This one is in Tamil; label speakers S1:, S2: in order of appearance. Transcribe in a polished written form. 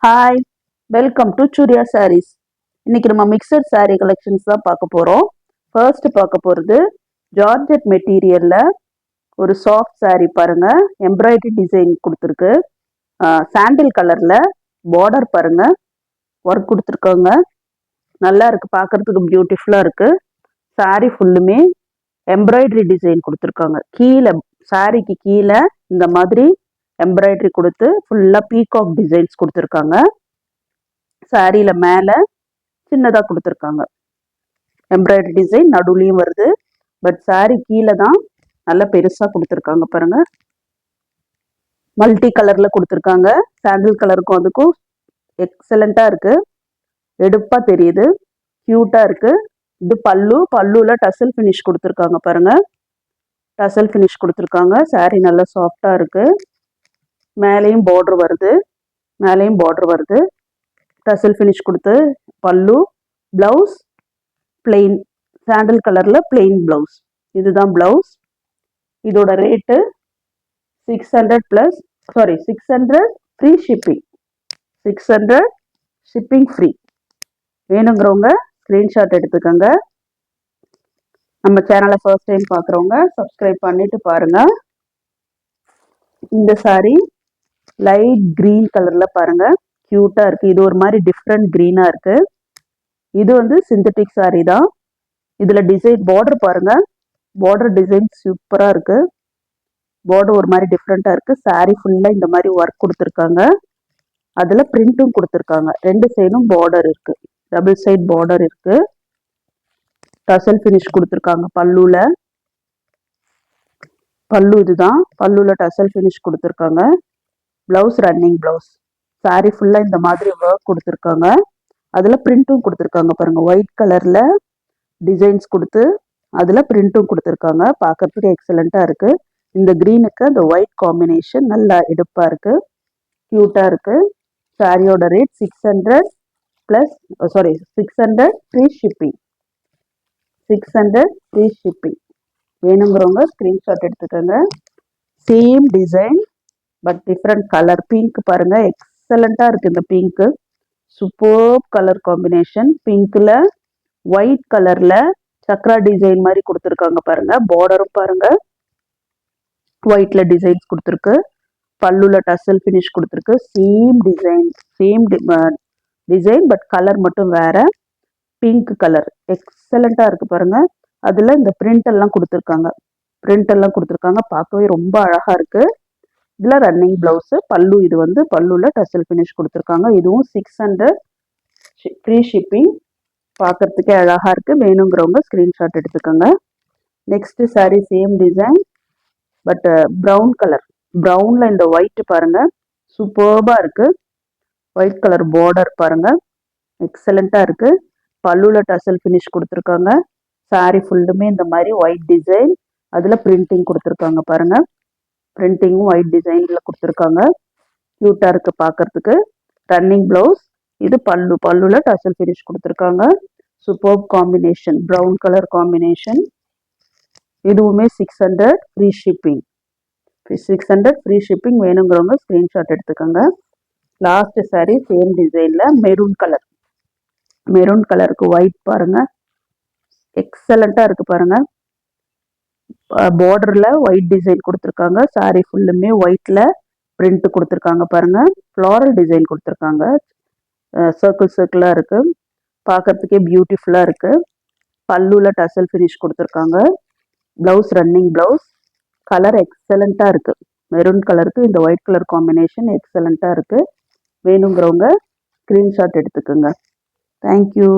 S1: Hi, welcome to Surya Sarees. இன்னைக்கு நம்ம மிக்சட் saree கலெக்ஷன்ஸ் தான் பார்க்க போகிறோம். ஃபர்ஸ்ட் பார்க்க போகிறது ஜார்ஜெட் மெட்டீரியலில் ஒரு சாஃப்ட் saree பாருங்க, எம்ப்ராய்டரி டிசைன் கொடுத்துருக்கு. சாண்டில் கலரில் பார்டர் பாருங்க, ஒர்க் கொடுத்துருக்காங்க. நல்லா இருக்கு, பார்க்கறதுக்கு பியூட்டிஃபுல்லாக இருக்கு. saree ஃபுல்லுமே எம்ப்ராய்டரி டிசைன் கொடுத்துருக்காங்க. கீழே சாரிக்கு கீழே இந்த மாதிரி எம்ப்ராய்டரி கொடுத்து ஃபுல்லாக பீகாக் டிசைன்ஸ் கொடுத்துருக்காங்க. சாரியில் மேலே சின்னதாக கொடுத்துருக்காங்க. எம்ப்ராய்டரி டிசைன் நடுவுலையும் வருது, பட் சாரி கீழே தான் நல்லா பெருசாக கொடுத்துருக்காங்க பாருங்க. மல்டி கலரில் கொடுத்துருக்காங்க. சாண்டில் கலருக்கும் அதுக்கும் எக்ஸலண்ட்டாக இருக்குது, எடுப்பாக தெரியுது, க்யூட்டாக இருக்குது. இது பல்லுவில் டசல் ஃபினிஷ் கொடுத்துருக்காங்க பாருங்க. டசல் ஃபினிஷ் கொடுத்துருக்காங்க. சாரி நல்லா சாஃப்டாக இருக்குது. மேலேயும் பார்டர் வருது. டசல் ஃபினிஷ் கொடுத்து பல்லு. ப்ளவுஸ் பிளெயின் சாண்டில் கலரில் பிளெயின் ப்ளவுஸ். இதுதான் ப்ளவுஸ். இதோட rate 600 free shipping. 600 shipping free. வேணுங்கிறவங்க ஸ்க்ரீன்ஷாட் எடுத்துக்கோங்க. நம்ம சேனலை ஃபர்ஸ்ட் டைம் பார்க்குறவங்க சப்ஸ்கிரைப் பண்ணிட்டு பாருங்க. இந்த சாரி லைட் கிரீன் கலரில் பாருங்க, க்யூட்டாக இருக்குது. இது ஒரு மாதிரி டிஃப்ரெண்ட் க்ரீனாக இருக்குது. இது சிந்தட்டிக் சாரி தான். இதில் டிசைன் பார்டர் பாருங்க, பார்டர் டிசைன் சூப்பராக இருக்குது. பார்டர் ஒரு மாதிரி டிஃப்ரெண்ட்டாக இருக்குது. சாரி ஃபுல்லாக இந்த மாதிரி ஒர்க் கொடுத்துருக்காங்க. அதில் பிரிண்ட்டும் கொடுத்துருக்காங்க. ரெண்டு சைடும் பார்டர் இருக்குது, டபுள் சைட் பார்டர் இருக்குது. டசல் ஃபினிஷ் கொடுத்துருக்காங்க பல்லு இதுதான். பல்லுவில் டசல் ஃபினிஷ் கொடுத்துருக்காங்க. Blouse running blouse. சாரி ஃபுல்லாக இந்த மாதிரி ஒர்க் கொடுத்துருக்காங்க. அதில் பிரிண்ட்டும் கொடுத்துருக்காங்க பாருங்கள். ஒயிட் கலரில் டிசைன்ஸ் கொடுத்து அதில் பிரிண்ட்டும் கொடுத்துருக்காங்க. பார்க்கறதுக்கு எக்ஸலண்ட்டாக இருக்குது. இந்த க்ரீனுக்கு அந்த ஒயிட் காம்பினேஷன் நல்லா எடுப்பாக இருக்குது, க்யூட்டாக இருக்குது. சாரியோட rate 600 free shipping. 600 free shipping. வேணுங்கிறவங்க ஸ்க்ரீன்ஷாட் எடுத்துக்கோங்க. Same design but different colour. Pink பாருங்க, எக்ஸலண்ட்டாக இருக்குது. இந்த பிங்க்கு சூப்பர் கலர் காம்பினேஷன். பிங்க்ல ஒயிட் கலர்ல சக்ரா டிசைன் மாதிரி கொடுத்துருக்காங்க பாருங்க. பார்டரும் பாருங்க, ஒயிட்ல டிசைன்ஸ் கொடுத்துருக்கு. பல்லுல டசல் ஃபினிஷ் கொடுத்துருக்கு. சேம் டிசைன் பட் கலர் மட்டும் வேற. பிங்க் கலர் எக்ஸலண்ட்டாக இருக்கு பாருங்க. அதுல இந்த பிரிண்ட் எல்லாம் கொடுத்துருக்காங்க. பார்க்கவே ரொம்ப அழகா இருக்கு. இதுல ரன்னிங் பிளவுஸ். பல்லு இது பல்லுல டசல் ஃபினிஷ் கொடுத்துருக்காங்க. இதுவும் 600 ஃப்ரீ ஷிப்பிங். பார்க்கறதுக்கே அழகா இருக்கு. வேணுங்கிறவங்க ஸ்கிரீன்ஷாட் எடுத்துக்கோங்க. Next sari same design but brown colour. ப்ரௌன்ல இந்த ஒயிட் பாருங்க, சூப்பர்பா இருக்கு. ஒயிட் கலர் பார்டர் பாருங்க, எக்ஸலண்டா இருக்கு. பல்லுல டசல் ஃபினிஷ் கொடுத்துருக்காங்க. சாரி ஃபுல்லுமே இந்த மாதிரி ஒயிட் டிசைன், அதுல பிரிண்டிங் கொடுத்துருக்காங்க பாருங்க. பிரிண்டிங்கும் ஒயிட் டிசைன்ல கொடுத்துருக்காங்க. க்யூட்டா இருக்கு பார்க்கறதுக்கு. Running blouse. இது பல்லுல டசல் ஃபினிஷ் கொடுத்துருக்காங்க. Super combination, brown colour combination. இதுவுமே 600 ஃப்ரீ ஷிப்பிங். 600 free shipping. வேணுங்கிறவங்க ஸ்க்ரீன்ஷாட் எடுத்துக்கோங்க. லாஸ்ட் சாரி சேம் டிசைன்ல மெரூன் கலருக்கு ஒயிட் பாருங்க, எக்ஸலண்டா இருக்கு பாருங்க. பார்டர்ல ஒயிட் டிசைன் கொடுத்துருக்காங்க. சாரி ஃபுல்லுமே ஒயிட்ல பிரிண்ட் கொடுத்துருக்காங்க பாருங்க. ஃப்ளாரல் டிசைன் கொடுத்துருக்காங்க. சர்க்கிளா இருக்கு, பார்க்கறதுக்கே பியூட்டிஃபுல்லா இருக்கு. பல்லுல டசல் ஃபினிஷ் கொடுத்துருக்காங்க. Blouse running blouse. கலர் எக்ஸலண்டா இருக்கு. மெரூன் கலருக்கு இந்த ஒயிட் கலர் காம்பினேஷன் எக்ஸலண்டா இருக்கு. வேணுங்கிறவங்க ஸ்கிரீன்ஷாட் எடுத்துக்கோங்க. தேங்க்யூ.